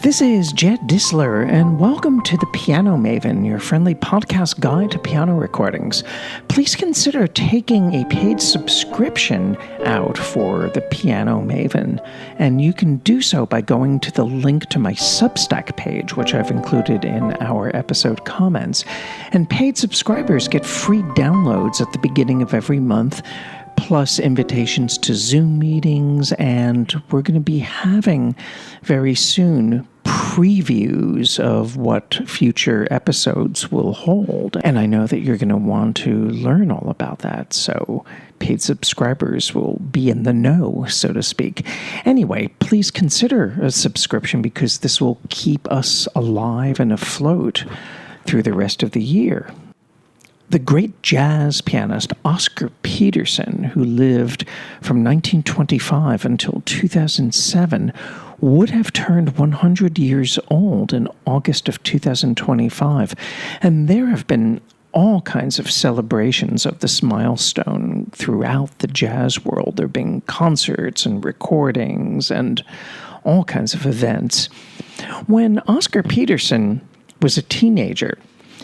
This is Jed Distler, and welcome to The Piano Maven, your friendly podcast guide to piano recordings. Please consider taking a paid subscription out for The Piano Maven, and you can do so by going to the link to my Substack page, which I've included in our episode comments. And paid subscribers get free downloads at the beginning of every month, plus invitations to Zoom meetings, and we're going to be having very soon previews of what future episodes will hold. And I know that you're going to want to learn all about that, so paid subscribers will be in the know, so to speak. Anyway, please consider a subscription because this will keep us alive and afloat through the rest of the year. The great jazz pianist Oscar Peterson, who lived from 1925 until 2007, would have turned 100 years old in August of 2025, and there have been all kinds of celebrations of this milestone throughout the jazz world. There have been concerts and recordings and all kinds of events. When Oscar Peterson was a teenager,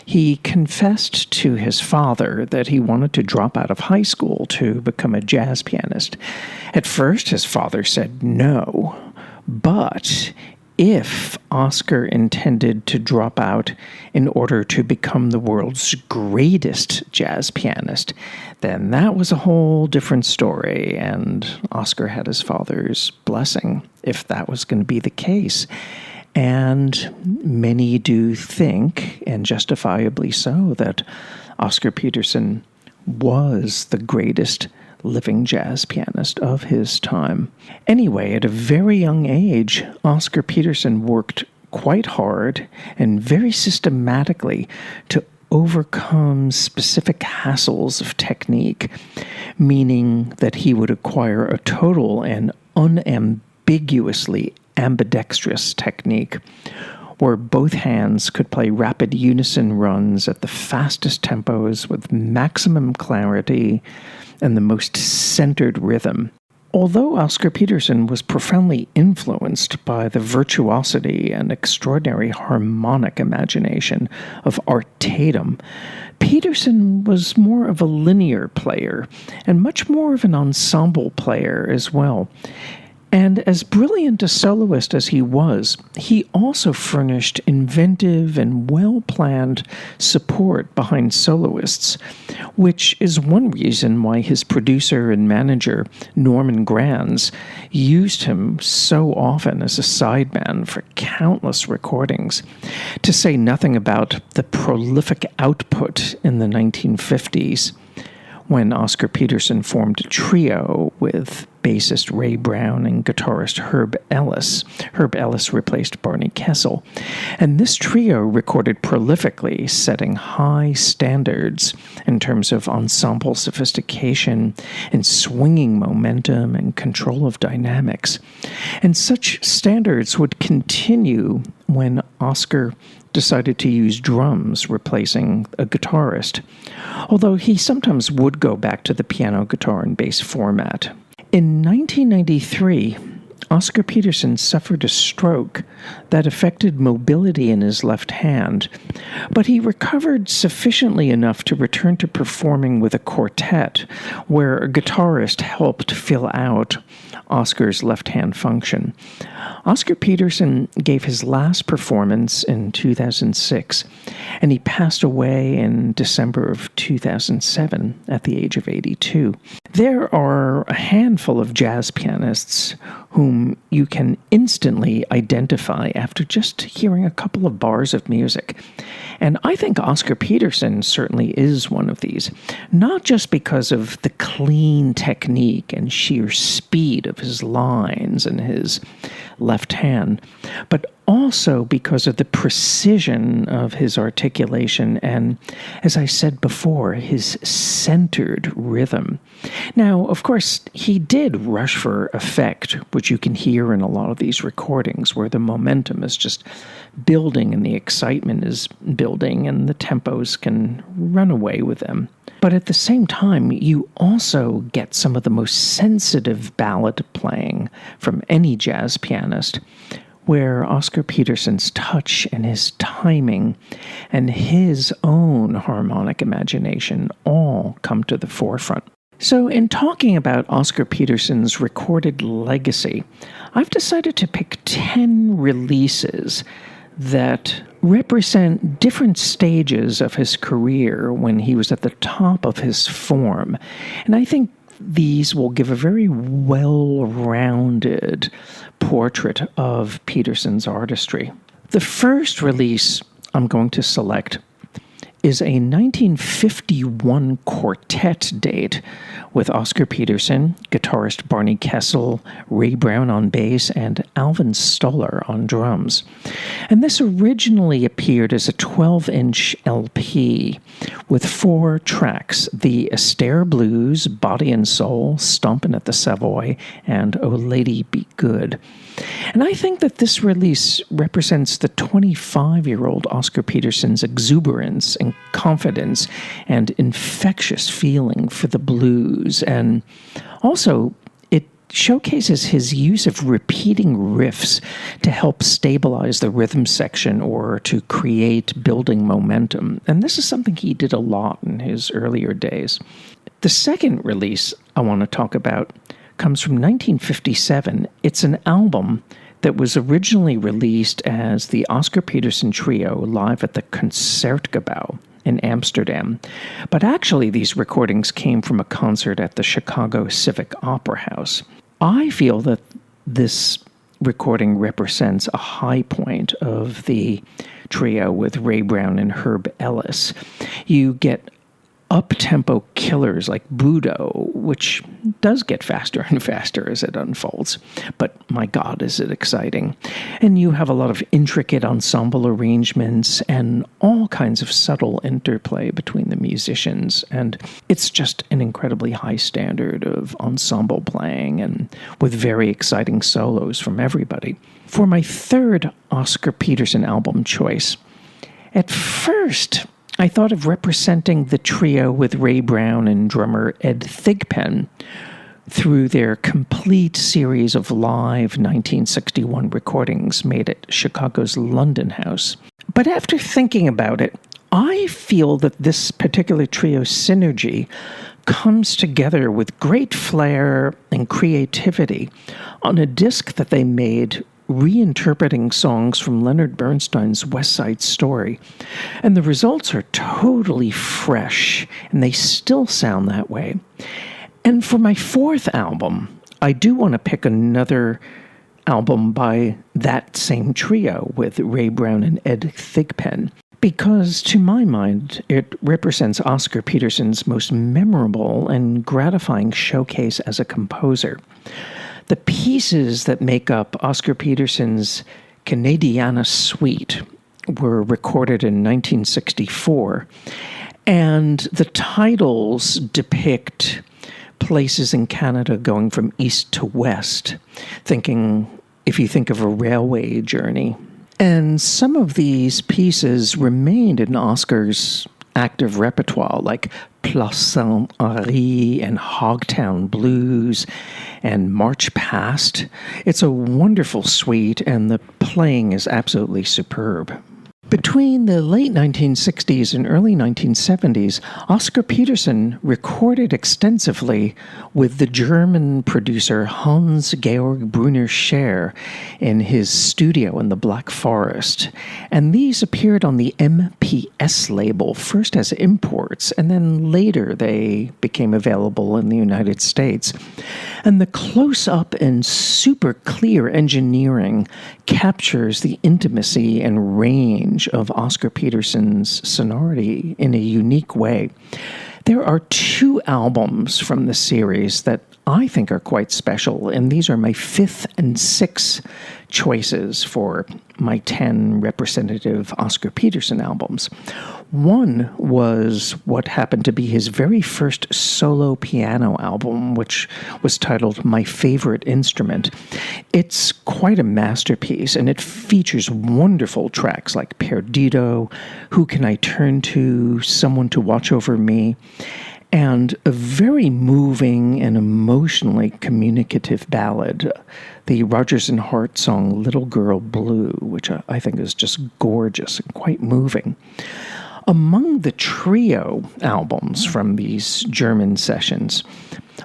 he confessed to his father that he wanted to drop out of high school to become a jazz pianist. At first, his father said no, but if Oscar intended to drop out in order to become the world's greatest jazz pianist, then that was a whole different story, and Oscar had his father's blessing if that was going to be the case. And many do think, and justifiably so, that Oscar Peterson was the greatest living jazz pianist of his time. Anyway, at a very young age, Oscar Peterson worked quite hard and very systematically to overcome specific hassles of technique, meaning that he would acquire a total and unambiguously ambidextrous technique, where both hands could play rapid unison runs at the fastest tempos with maximum clarity and the most centered rhythm. Although Oscar Peterson was profoundly influenced by the virtuosity and extraordinary harmonic imagination of Art Tatum, Peterson was more of a linear player and much more of an ensemble player as well. And as brilliant a soloist as he was, he also furnished inventive and well-planned support behind soloists, which is one reason why his producer and manager, Norman Granz, used him so often as a sideman for countless recordings, to say nothing about the prolific output in the 1950s, when Oscar Peterson formed a trio with bassist Ray Brown and guitarist Herb Ellis. Herb Ellis replaced Barney Kessel. And this trio recorded prolifically, setting high standards in terms of ensemble sophistication and swinging momentum and control of dynamics. And such standards would continue when Oscar decided to use drums, replacing a guitarist, although he sometimes would go back to the piano, guitar, and bass format. In 1993, Oscar Peterson suffered a stroke that affected mobility in his left hand, but he recovered sufficiently enough to return to performing with a quartet, where a guitarist helped fill out Oscar's left-hand function. Oscar Peterson gave his last performance in 2006, and he passed away in December of 2007 at the age of 82. There are a handful of jazz pianists whom you can instantly identify after just hearing a couple of bars of music. And I think Oscar Peterson certainly is one of these, not just because of the clean technique and sheer speed of his lines and his left hand, but also because of the precision of his articulation and, as I said before, his centered rhythm. Now, of course, he did rush for effect, which you can hear in a lot of these recordings, where the momentum is just building and the excitement is building and the tempos can run away with them. But at the same time, you also get some of the most sensitive ballad playing from any jazz pianist, where Oscar Peterson's touch and his timing and his own harmonic imagination all come to the forefront. So in talking about Oscar Peterson's recorded legacy, I've decided to pick 10 releases that represent different stages of his career when he was at the top of his form. And I think these will give a very well-rounded portrait of Peterson's artistry. The first release I'm going to select is a 1951 quartet date with Oscar Peterson, guitarist Barney Kessel, Ray Brown on bass, and Alvin Stoller on drums. And this originally appeared as a 12-inch LP with 4 tracks: The Astaire Blues, Body and Soul, Stompin' at the Savoy, and Oh Lady Be Good. And I think that this release represents the 25-year-old Oscar Peterson's exuberance and confidence and infectious feeling for the blues. And also, it showcases his use of repeating riffs to help stabilize the rhythm section or to create building momentum. And this is something he did a lot in his earlier days. The second release I want to talk about comes from 1957. It's an album that was originally released as the Oscar Peterson Trio live at the Concertgebouw in Amsterdam. But actually, these recordings came from a concert at the Chicago Civic Opera House. I feel that this recording represents a high point of the trio with Ray Brown and Herb Ellis. You get up-tempo killers like Budo, which does get faster and faster as it unfolds. But my God, is it exciting. And you have a lot of intricate ensemble arrangements and all kinds of subtle interplay between the musicians. And it's just an incredibly high standard of ensemble playing and with very exciting solos from everybody. For my third Oscar Peterson album choice, at first I thought of representing the trio with Ray Brown and drummer Ed Thigpen through their complete series of live 1961 recordings made at Chicago's London House. But after thinking about it, I feel that this particular trio synergy comes together with great flair and creativity on a disc that they made reinterpreting songs from Leonard Bernstein's West Side Story. And the results are totally fresh, and they still sound that way. And for my fourth album, I do want to pick another album by that same trio with Ray Brown and Ed Thigpen, because to my mind, it represents Oscar Peterson's most memorable and gratifying showcase as a composer. The pieces that make up Oscar Peterson's Canadiana suite were recorded in 1964, and the titles depict places in Canada going from east to west, if you think of a railway journey. And some of these pieces remained in Oscar's active repertoire, like Place Saint-Henri and Hogtown Blues and March Past. It's a wonderful suite, and the playing is absolutely superb. Between the late 1960s and early 1970s, Oscar Peterson recorded extensively with the German producer Hans-Georg Brunner-Scher in his studio in the Black Forest. And these appeared on the MPS label, first as imports, and then later they became available in the United States. And the close-up and super clear engineering captures the intimacy and range of Oscar Peterson's sonority in a unique way. There are 2 albums from the series that I think are quite special, and these are my 5th and 6th choices for my 10 representative Oscar Peterson albums. One was what happened to be his very first solo piano album, which was titled My Favorite Instrument. It's quite a masterpiece, and it features wonderful tracks like Perdido, Who Can I Turn To, Someone to Watch Over Me. and a very moving and emotionally communicative ballad, the Rodgers and Hart song Little Girl Blue, which I think is just gorgeous and quite moving. Among the trio albums from these German sessions,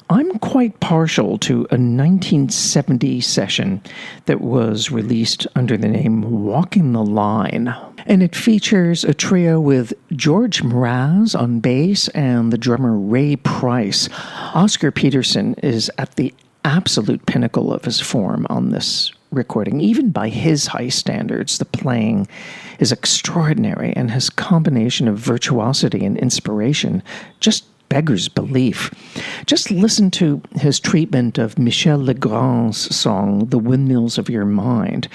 I'm quite partial to a 1970 session that was released under the name Walking the Line. And it features a trio with George Mraz on bass and the drummer Ray Price. Oscar Peterson is at the absolute pinnacle of his form on this recording. Even by his high standards, the playing is extraordinary, and his combination of virtuosity and inspiration just beggars belief. Just listen to his treatment of Michel Legrand's song, The Windmills of Your Mind,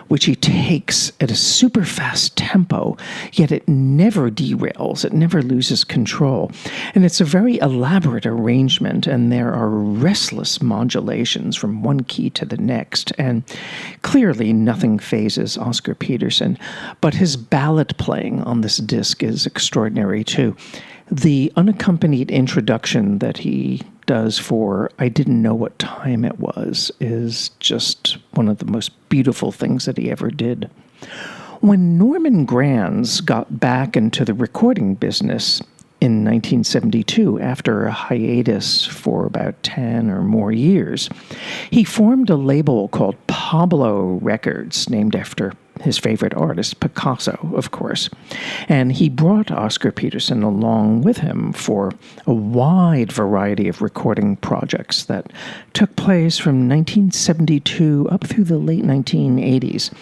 which he takes at a super fast tempo, yet it never derails, it never loses control. And it's a very elaborate arrangement, and there are restless modulations from one key to the next, and clearly nothing phases Oscar Peterson, but his ballad playing on this disc is extraordinary too. The unaccompanied introduction that he does for I Didn't Know What Time It Was is just one of the most beautiful things that he ever did. When Norman Granz got back into the recording business in 1972, after a hiatus for about 10 or more years, he formed a label called Pablo Records, named after his favorite artist, Picasso, of course. And he brought Oscar Peterson along with him for a wide variety of recording projects that took place from 1972 up through the late 1980s.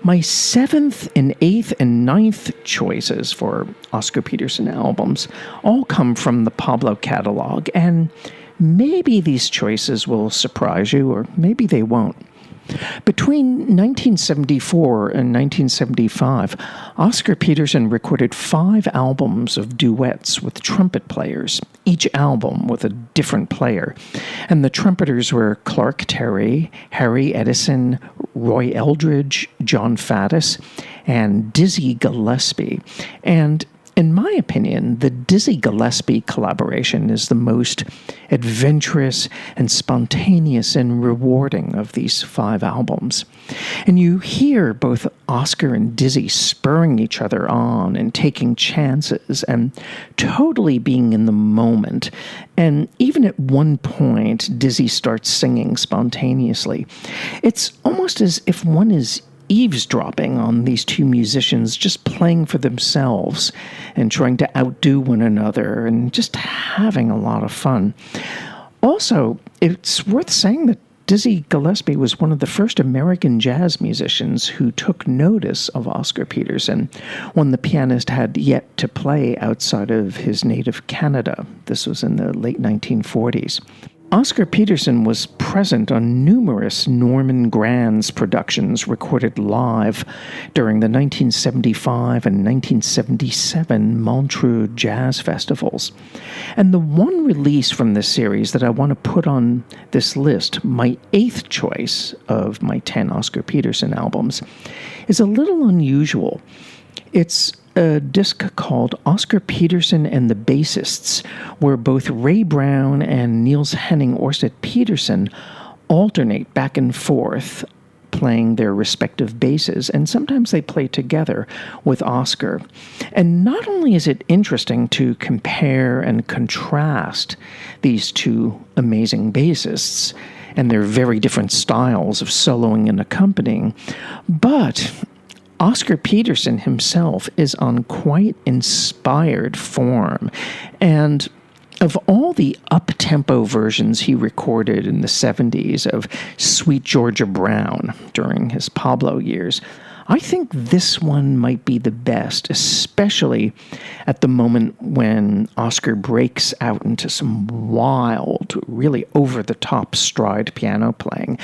My 7th and 8th and 9th choices for Oscar Peterson albums all come from the Pablo catalog, and maybe these choices will surprise you, or maybe they won't. Between 1974 and 1975, Oscar Peterson recorded 5 albums of duets with trumpet players, each album with a different player. And the trumpeters were Clark Terry, Harry Edison, Roy Eldridge, John Faddis, and Dizzy Gillespie. And in my opinion, the Dizzy Gillespie collaboration is the most adventurous and spontaneous and rewarding of these 5 albums. And you hear both Oscar and Dizzy spurring each other on and taking chances and totally being in the moment. And even at one point, Dizzy starts singing spontaneously. It's almost as if one is eavesdropping on these two musicians just playing for themselves and trying to outdo one another and just having a lot of fun. Also, it's worth saying that Dizzy Gillespie was one of the first American jazz musicians who took notice of Oscar Peterson when the pianist had yet to play outside of his native Canada. This was in the late 1940s. Oscar Peterson was present on numerous Norman Granz productions recorded live during the 1975 and 1977 Montreux Jazz Festivals. And the one release from this series that I want to put on this list, my 8th choice of my 10 Oscar Peterson albums, is a little unusual. It's a disc called Oscar Peterson and the Bassists, where both Ray Brown and Niels Henning Orsted Peterson alternate back and forth playing their respective basses, and sometimes they play together with Oscar. And not only is it interesting to compare and contrast these two amazing bassists and their very different styles of soloing and accompanying, but Oscar Peterson himself is on quite inspired form, and of all the up-tempo versions he recorded in the 70s of Sweet Georgia Brown during his Pablo years, I think this one might be the best, especially at the moment when Oscar breaks out into some wild, really over-the-top stride piano playing.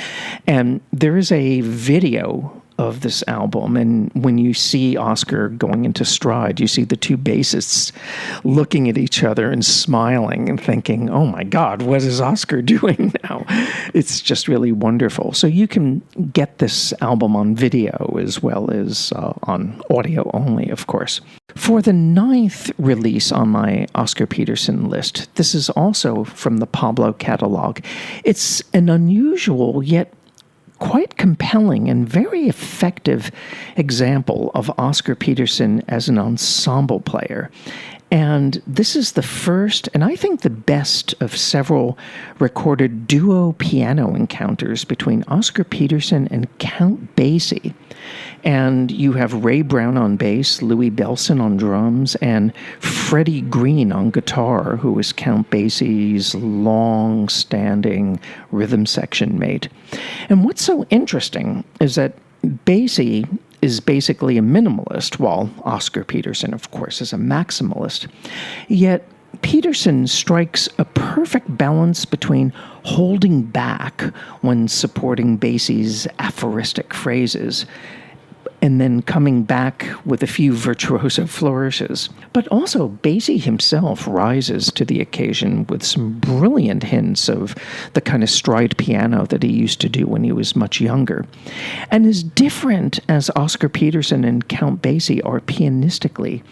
And there is a video of this album. And when you see Oscar going into stride, you see the two bassists looking at each other and smiling and thinking, oh my God, what is Oscar doing now? It's just really wonderful. So you can get this album on video as well as on audio only, of course. For the 9th release on my Oscar Peterson list, this is also from the Pablo catalog. It's an unusual yet quite compelling and very effective example of Oscar Peterson as an ensemble player. And this is the first, and I think the best, of several recorded duo piano encounters between Oscar Peterson and Count Basie. And you have Ray Brown on bass, Louis Bellson on drums, and Freddie Green on guitar, who was Count Basie's long-standing rhythm section mate. And what's so interesting is that Basie is basically a minimalist, while Oscar Peterson, of course, is a maximalist. Yet Peterson strikes a perfect balance between holding back when supporting Basie's aphoristic phrases and then coming back with a few virtuoso flourishes. But also, Basie himself rises to the occasion with some brilliant hints of the kind of stride piano that he used to do when he was much younger. And as different as Oscar Peterson and Count Basie are pianistically,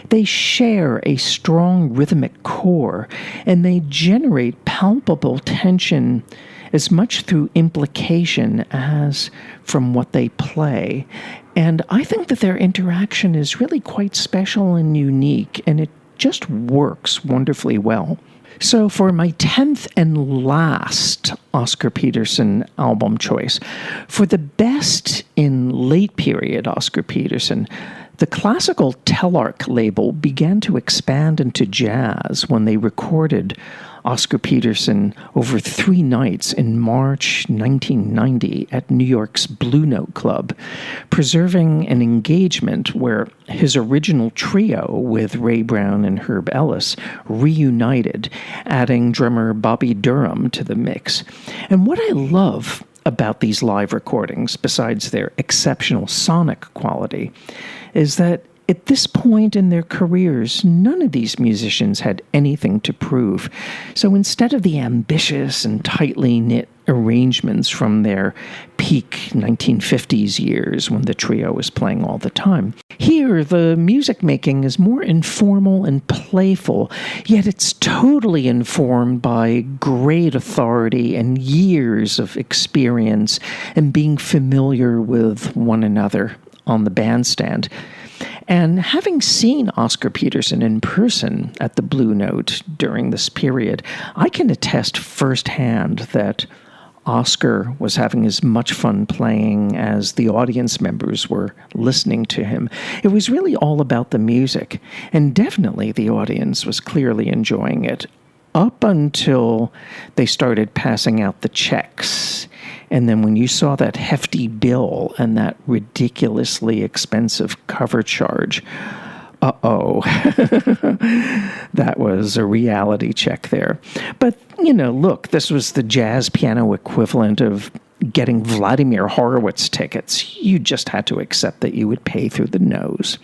they share a strong rhythmic core, and they generate palpable tension as much through implication as from what they play. And I think that their interaction is really quite special and unique, and it just works wonderfully well. So for my 10th and last Oscar Peterson album choice, for the best in late period Oscar Peterson, the classical Telarc label began to expand into jazz when they recorded Oscar Peterson over 3 nights in March 1990 at New York's Blue Note Club, preserving an engagement where his original trio with Ray Brown and Herb Ellis reunited, adding drummer Bobby Durham to the mix. And what I love about these live recordings, besides their exceptional sonic quality, is that at this point in their careers, none of these musicians had anything to prove. So instead of the ambitious and tightly knit arrangements from their peak 1950s years when the trio was playing all the time, here the music making is more informal and playful, yet it's totally informed by great authority and years of experience and being familiar with one another on the bandstand. And having seen Oscar Peterson in person at the Blue Note during this period, I can attest firsthand that Oscar was having as much fun playing as the audience members were listening to him. It was really all about the music, and definitely the audience was clearly enjoying it, up until they started passing out the checks. And then when you saw that hefty bill and that ridiculously expensive cover charge, that was a reality check there. But, look, this was the jazz piano equivalent of getting Vladimir Horowitz tickets. You just had to accept that you would pay through the nose.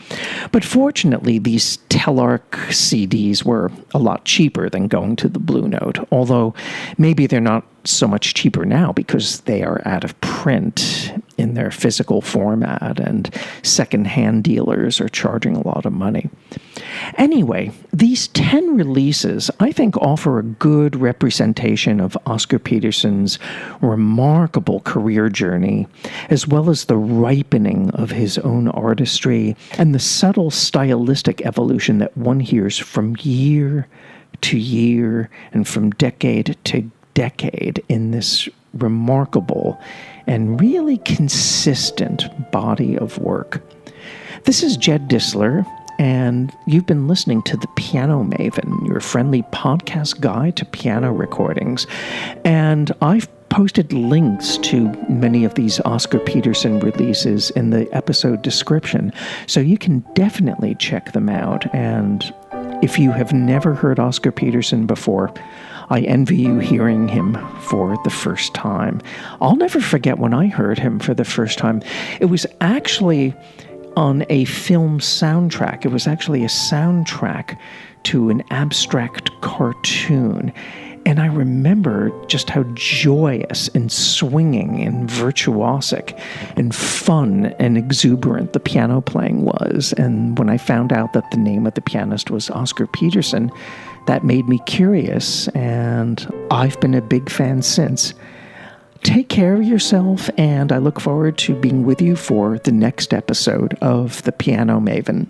But fortunately, these Telarc CDs were a lot cheaper than going to the Blue Note, although maybe they're not so much cheaper now because they are out of print in their physical format and secondhand dealers are charging a lot of money. Anyway, these 10 releases, I think, offer a good representation of Oscar Peterson's remarkable career journey, as well as the ripening of his own artistry and the subtle stylistic evolution that one hears from year to year and from decade to decade in this remarkable and really consistent body of work. This is Jed Distler, and you've been listening to The Piano Maven, your friendly podcast guide to piano recordings. And I've posted links to many of these Oscar Peterson releases in the episode description, so you can definitely check them out and If you have never heard Oscar Peterson before, I envy you hearing him for the first time. I'll never forget when I heard him for the first time. It was actually on a film soundtrack. It was actually a soundtrack to an abstract cartoon. And I remember just how joyous and swinging and virtuosic and fun and exuberant the piano playing was. And when I found out that the name of the pianist was Oscar Peterson, that made me curious, and I've been a big fan since. Take care of yourself, and I look forward to being with you for the next episode of The Piano Maven.